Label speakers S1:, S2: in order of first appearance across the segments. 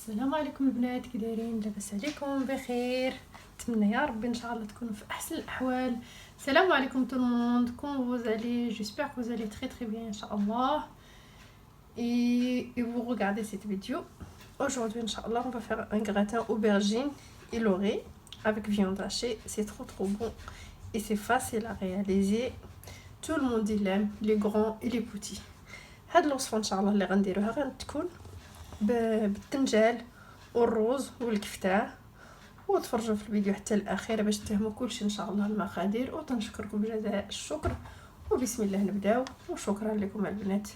S1: السلام عليكم البنات، كي دايرين؟ لاباس عليكم؟ بخير؟ نتمنى يا ربي ان شاء الله تكونوا في احسن الاحوال. السلام عليكم tout le monde, comment vous allez? J'espère que vous allez très bien inchallah. Et vous regardez cette vidéo. Aujourd'hui inchallah on va faire un gratin aubergine et laurier avec viande hachée. C'est trop bon et c'est facile à réaliser. Tout le monde l'aime, les grands et les petits. هاد الوصفه ان شاء الله اللي غنديروها غتكون بالتنجال والروز والكفتة، وتفرجوا في الفيديو حتى الاخير باش تفهموا كلشي ان شاء الله المقادير. وتنشكركم بجزاء الشكر، وبسم الله نبداو. وشكرا لكم البنات.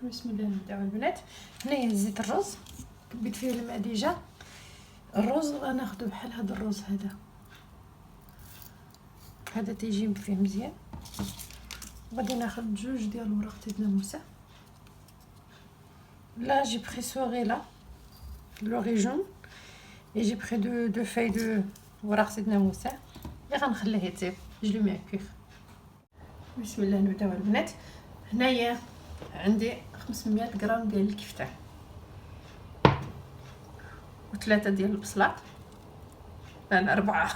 S1: بسم الله نبداو البنات. هنايا زيت الرز كبيت فيه الماء ديجا. الرز غناخدو بحال هذا الرز، هذا تيجي فيه مزيان. غادي ناخذ جوج ديال ورق الناموسه. Là j'ai pris ce riz là, le riz jaune, et j'ai pris deux feuilles de ورق الناموسه اللي غنخليه يطيب. Je le mets à cuire. بسم الله نبداو البنات. هنايا عندي 500 غرام ديال الكفته، وثلاثه ديال البصلات، انا 4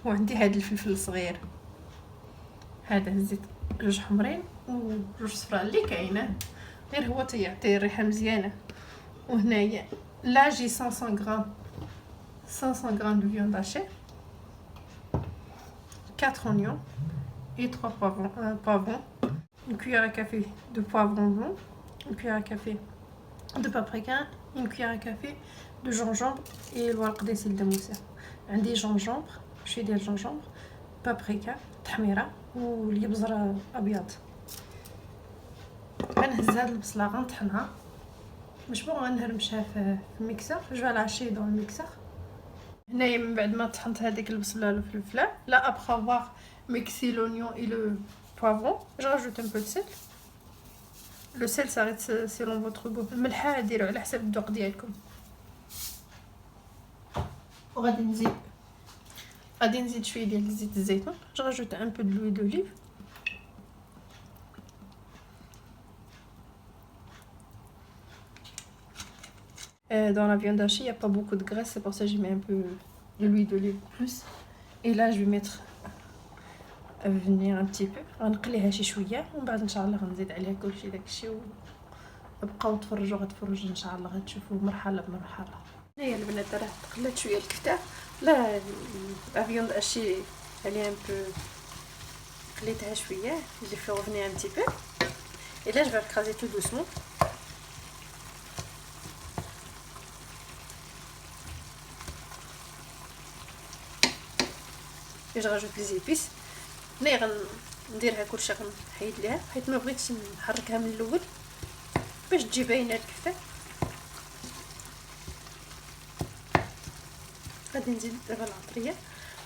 S1: وعندي هذا الفلفل الصغير، هذا الزيت، جوج حمرين وجوج صفراء اللي كاينه، غير هو تيعطي ريحه مزيانه. وهنايا لا جي 500 غرام de viande hachée, 4 oignons et 3 poivrons, une cuillère à café de poivron blanc, une cuillère à café de paprika, une cuillère à café de gingembre et الورق ديال الناموسه. عندي جونجومبر، شويه ديال الجونجومبر، بابريكا تحميره، واليبزر ابيض. غنهز هاد البصله غنطحنها، مش بغا غنهرمشها في الميكسر، جو لاشي دون الميكسر. هنايا من بعد ما طحنت هذيك البصله والفلفله، لا ابخي افوار ميكسي لونيون اي لو poivron, je rajoute un peu de sel. Le sel s'arrête selon votre goût. الملحه ديروا على حسب الذوق ديالكم. وغادي نزيد شويه ديال زيت الزيتون. Je rajoute un peu de l'huile d'olive. Dans la viande hachée, il n'y a pas beaucoup de graisse, c'est pour ça que je mets un peu de l'huile d'olive plus. Et là, je vais mettre venir un petit peu. غنقليها شي شويه، ومن بعد ان شاء الله غنزيد عليها كلشي داكشي. وبقاو تفرجوا، غتفرجوا ان شاء الله، غتشوفوا مرحله بمرحله. هنايا البنات راه تقلات شويه الكفته. لا فياند هاشي عليها ان بو، قليتها شويه. j'ai fait revenir un petit peu et là je vais écraser tout doucement. et je rajoute les épices. هنايا غنديرها كلشي، غنحيد ليها حيت ما بغيتش نحركها من الاول باش تجي باينه الكفته. غادي نزيد دابا العطريه.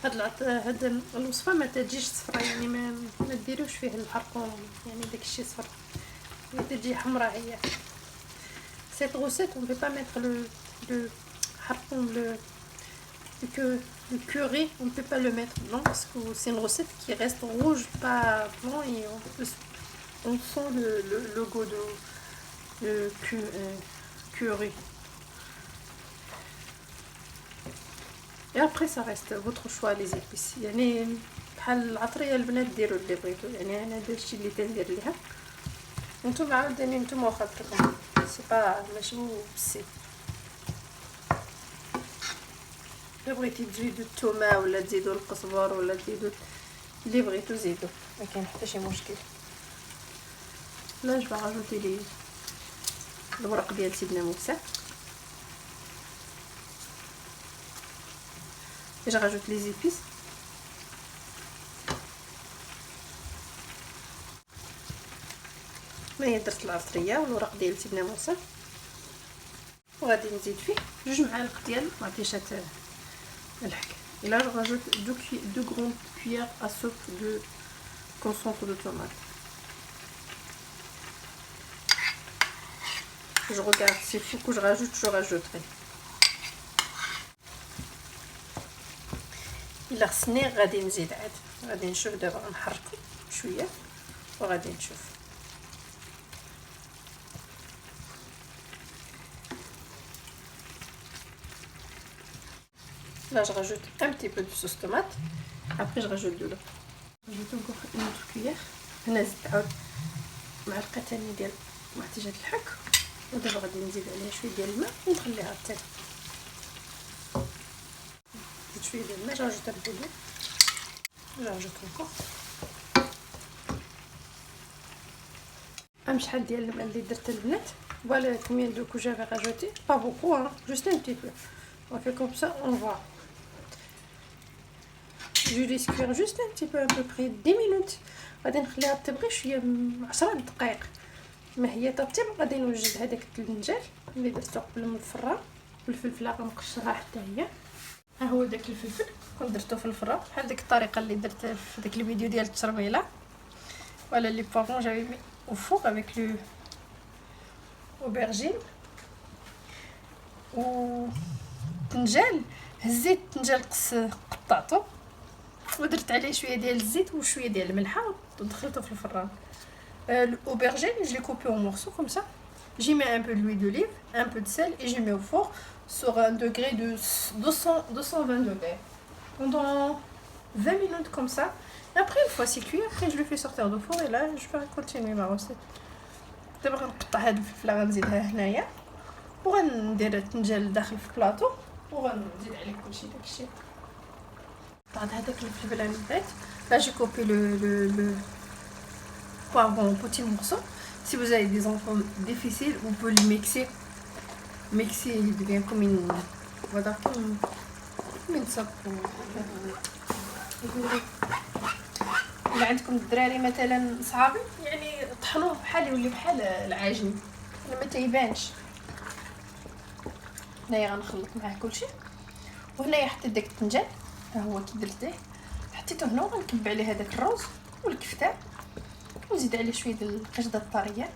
S1: هاد الوصفه ما تجيش صفراء، يعني ما ديروش فيه الحرقوم، يعني داكشي صفر، تجي حمراء هي. cette recette on peut pas mettre le harpon, le curry, on ne peut pas le mettre, non, parce que c'est une recette qui reste rouge, pas blanc, et on sent le goût de curry. Et après ça reste votre choix les épices. يعني بحال العطريه البنات ديروا اللي بغيتو، يعني انا داكشي اللي تندير ليها. نتوما عاوتاني نتوما واخا بكم، سي با ماشي بسي. الا بغيتي تزيدوا الثومه ولا تزيدوا القزبر ولا تزيدوا اللي بغيتو زيدوا، ما كاين حتى شي مشكل. لا جو راجوتي لي الورق ديال سيدنا موسى. et je rajoute les épices. هنايا درت العطريه والورق ديال سيدنا موسى، وغادي نزيد فيه 2 معالق ديال معطيشات الحك. et là je rajoute 2 grandes cuillères à soupe de concentré de tomate. Je regarde, s'il faut que je rajoute, je rajouterai. الا غسلنيه غادي نزيد عاد، غادي نشوف دابا غنحركو شويه وغادي نشوف. Là je rajoute un petit peu de sauce tomate, après je rajoute de l'eau. Je rajoute encore une autre cuillère. هنا زدت عاود معلقه ثانيه ديال معتجات الحك، ودابا غادي نزيد عليها شويه ديال الماء ونخليها حتى زيد شويه ديال الماء. جراجوت un peu d'eau, جراجوت encore شحال ديال الماء اللي درت البنات. Voilà combien de coups j'avais rajouté, pas beaucoup hein, juste un petit peu. On fait comme ça, on va. Je laisse cuire juste un petit peu, à peu près 10 minutes. غادي نخليها تبغي شويه 10 دقائق. ما هي تطيب غادي نوجد هذاك الدنجال اللي درته قبل من الفران والفلفله غنقشرها حتى هي. ها هو داك الفلفل كنت درته في الفران بحال ديك الطريقه اللي درت في داك الفيديو ديال التربيله. ولا لي بافون جافي مي au four avec le aubergine والطنجال. هزيت الطنجال قطعته ودرت عليه شويه ديال الزيت وشويه ديال الملحه ودخلته في الفران. L'aubergine, je l'ai coupé en morceaux comme ça. J'y mets un peu d'huile d'olive, un peu de sel et je mets au four sur un degré de 220 degrés pendant 20 minutes comme ça. Et après, une fois c'est cuit, après je le fais sortir du four et là je vais continuer ma recette. دابا غنقطع هاد الفلفله غنزيدها هنايا وغندير الطنجال داخل في بلاطو وغنزيد عليه كلشي داكشي. بعد هذاك الفلفل اللي بغيت là j'ai coupé le poivron en petits morceaux. Si vous avez des enfants difficiles, vous pouvez le mixer. Mixer, il devient comme une, voilà, comme une soupe. إلا عندكم الدراري مثلا صعابين يعني طحنوه بحال يولي بحال العجين ما تيبانش. هنايا غنخلط معاه كلشي وهنايا حطيت داك الطنجال ها هو كي درتيه حطيته هنا وغنكب عليه هذاك الروز والكفتة ونزيد عليه شويه ديال القشده الطريه.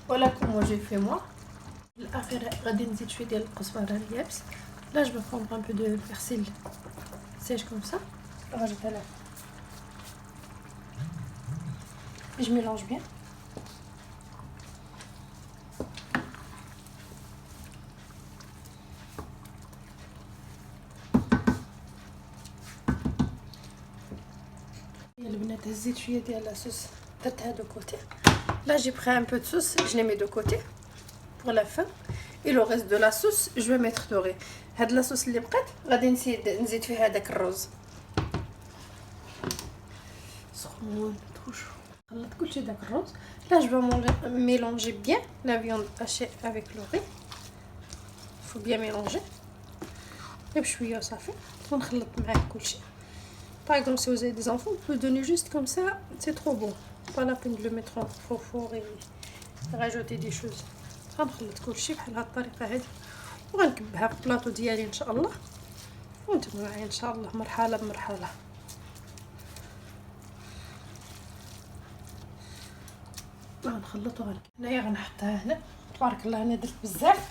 S1: ولا كوم جي في موا. الاخير غادي نزيد شويه ديال الكزبره اليابس. Là je vais prendre un peu de persil sèche comme ça. Rajouter là. Et je mélange bien. البنات هزيت شويه ديال لاصوص درتها دو كوتي. Là j'ai pris un peu de sauce, je les mets de côté pour la fin. Et le reste de la sauce je vais mettre doré. هاد لاصوص اللي بقات غادي نزيد فيها داك الرز سخون تروش. خلطت كلشي داك الرز. Là je vais mélanger bien la viande hachée avec le riz. Faut bien mélanger. بشويه صافي ونخلط معاه كلشي. Par exemple, si vous avez des enfants, vous pouvez donner juste comme ça, c'est trop bon. Pas la peine de le mettre en fort et rajouter des choses. غنخلط كلشي بحال هاد الطريقه هادي وغنكبها في البلاطو ديالي ان شاء الله وانتم معايا ان شاء الله مرحله بمرحله. غنخلطو هنايا غنحطها هنا. تبارك الله انا درت بزاف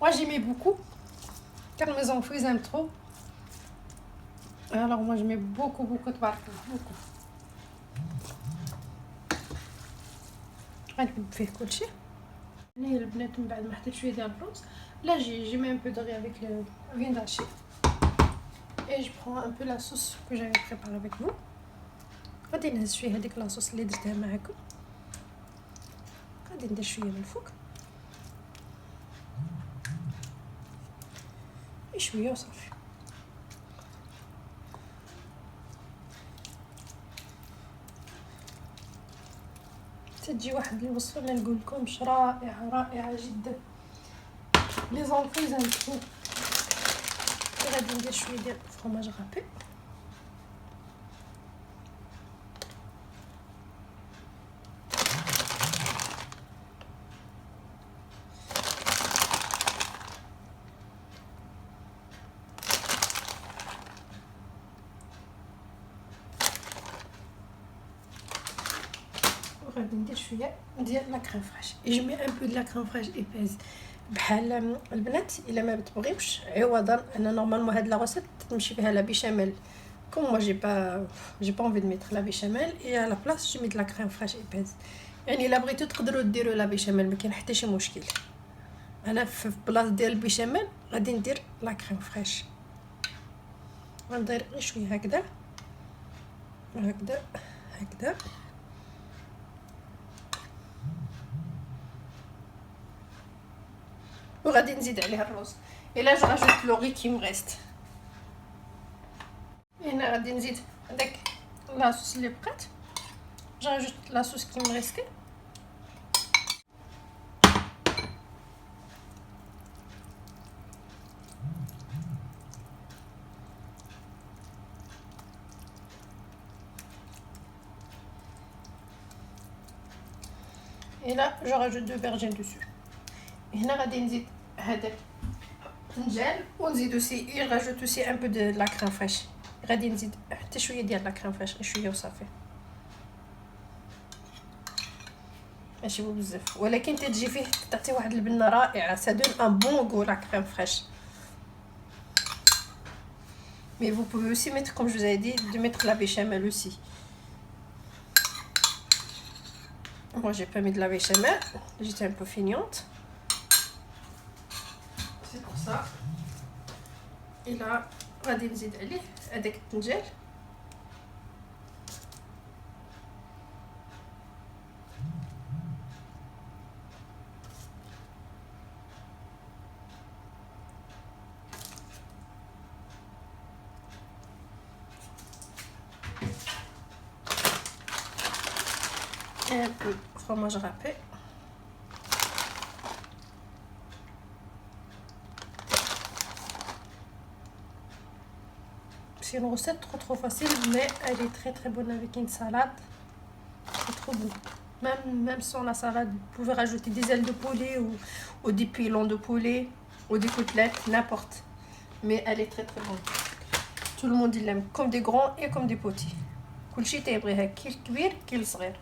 S1: واجي مي بوكو car mes enfants ils aiment trop. Alors moi je mets beaucoup تبارك الله beaucoup. غنكب فيه كلشي. هنايا البنات من بعد ما حطيت شويه ديال الرز. Là j'ai mis un peu de riz avec le viande hachée et je prends un peu la sauce que j'avais préparée avec vous. غادي نهز شويه هذيك لاصوص اللي درتها معكم غادي ندير شويه من الفوق شويه وصافي. تجي واحد الوصفه ما نقولكمش رائعه جدا. لي زونفون زانتو. غادي ندير شويه ديال فرماج غابي وغادي ندير شويه ديال لا كريم فريش. Je mets un peu de la crème fraîche épaisse بحال البنات الا ما بتبغيوش عوضا انا نورمالمون هاد لا غوسيت تمشي فيها لا بيشاميل كوم moi j'ai pas envie de mettre la béchamel et à la place je mets de la crème fraîche épaisse يعني الا بغيتو تقدروا ديروا لا بيشاميل ما كاين حتى شي مشكل انا في بلاصه ديال البيشاميل غادي ندير لا كريم فريش غندير غير شويه هكذا هكذا هكذا وغادي نزيد عليها الرز الا جو راجوت لو غي كي مريست هنا غادي نزيد داك لاصوص اللي بقات جو راجوت لاصوص كي مريستي et là je rajoute 2 aubergines dessus هنا غادي نزيد هذاك الفنجان ونزيد اوسي راجوت اوسي ان بو دو لا كريم فريش غادي نزيد حتى شويه ديال لا كريم فريش غير شويه وصافي ماشي بزاف ولكن تجي فيه تعطي واحد البنه رائعه ça donne un bon goût la crème fraîche mais vous pouvez aussi mettre comme je vous ai dit de mettre la béchamel aussi. Moi j'ai pas mis de la béchamel, j'étais un peu feignante. C'est pour ça. Et là, غادي نزيد عليه هذاك الطنجال. Un peu de fromage râpé. C'est une recette trop facile, mais elle est très bonne avec une salade. C'est trop bon. Même sans la salade, vous pouvez rajouter des ailes de poulet ou des pilons de poulet ou des côtelettes, n'importe. Mais elle est très bonne. Tout le monde il l'aime, comme des grands et comme des petits. كلشي تيبغيها كي الكبير كي الصغير.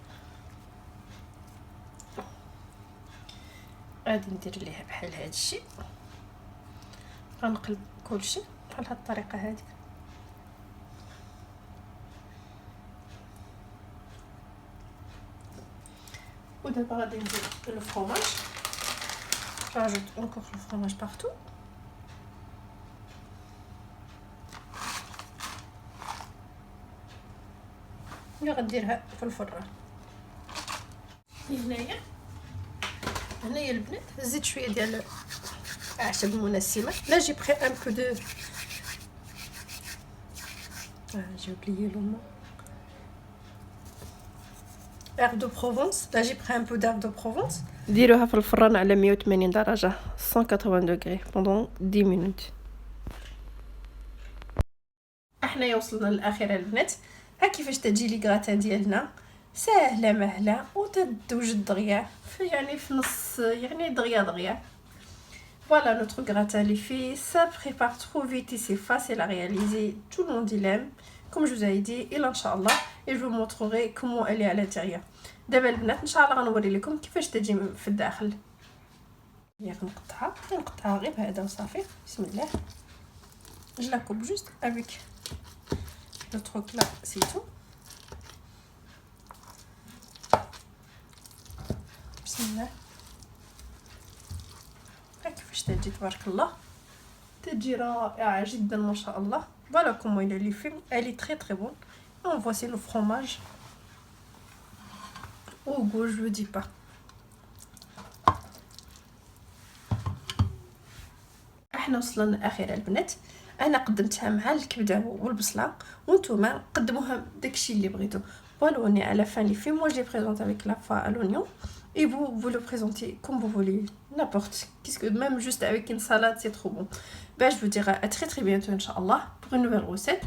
S1: غادي ندير ليها بحال هذا الشيء غنقلب كلشي بحال هاد الطريقه هذه ودابا غادي نزيد الفرomage راجوت encore le fromage partout اللي غنديرها في الفران. هنايا البنات زيد شويه ديال اعشاب المنسمه. لا جي بري ان بو دو جي اوبليي لو مو اير دو بروفونس. لا جي بري ان بو دار دو بروفونس. ديروها في الفران على 180 درجه 180 دوغري بوندون 10 مينوت. احنا وصلنا للاخيره البنات. ها كيفاش تجي لي غراتان ديالنا ساهله مهله وتدوج دغيا يعني في نص يعني دغيا. Voilà notre gratin les filles, ça prépare trop vite et c'est facile à réaliser, tout le monde il aime comme je vous ai dit et inchallah et je vous montrerai comment elle est à l'intérieur. دابا البنات ان شاء الله غنوري لكم كيفاش تجي في الداخل. ياك نقطعها غير بهذا وصافي. بسم الله. Je la coupe juste avec le truc là, c'est tout. بسم الله. كيفاش تجي تبارك الله تجي رائعه جدا ما شاء الله. Voilà comment il est les fait. Elle est très bonne. On voici le fromage. Au goût je le dis pas. احنا وصلنا لاخر البنات. انا قدمتها مع الكبده والبصله وانتوما قدموها داكشي اللي بغيتو. Voilà on est à la fin les filles. Moi je les présente avec la fois à l'oignon. Et vous le présentez comme vous voulez, n'importe. Qu'est-ce que même juste avec une salade, c'est trop bon. Ben, je vous dirai à très bientôt, Inch'Allah, pour une nouvelle recette.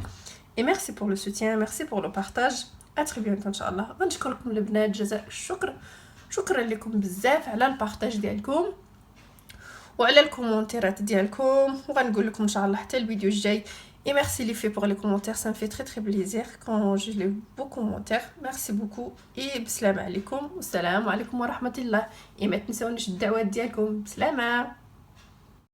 S1: Et merci pour le soutien, merci pour le partage. À très bientôt, Inch'Allah. غنشكركم البنات جزاء الشكر. شكرا لكم بزاف على البارطاج ديالكم وعلى الكومونتيرات ديالكم. وغنقول لكم ان شاء الله حتى الفيديو الجاي. Et merci les filles pour les commentaires, ça me fait très plaisir quand je lis vos commentaires. Merci beaucoup et بسلام عليكم والسلام عليكم ورحمة الله. Et ما تنسونيش الدعوات ديالكم. بسلامة.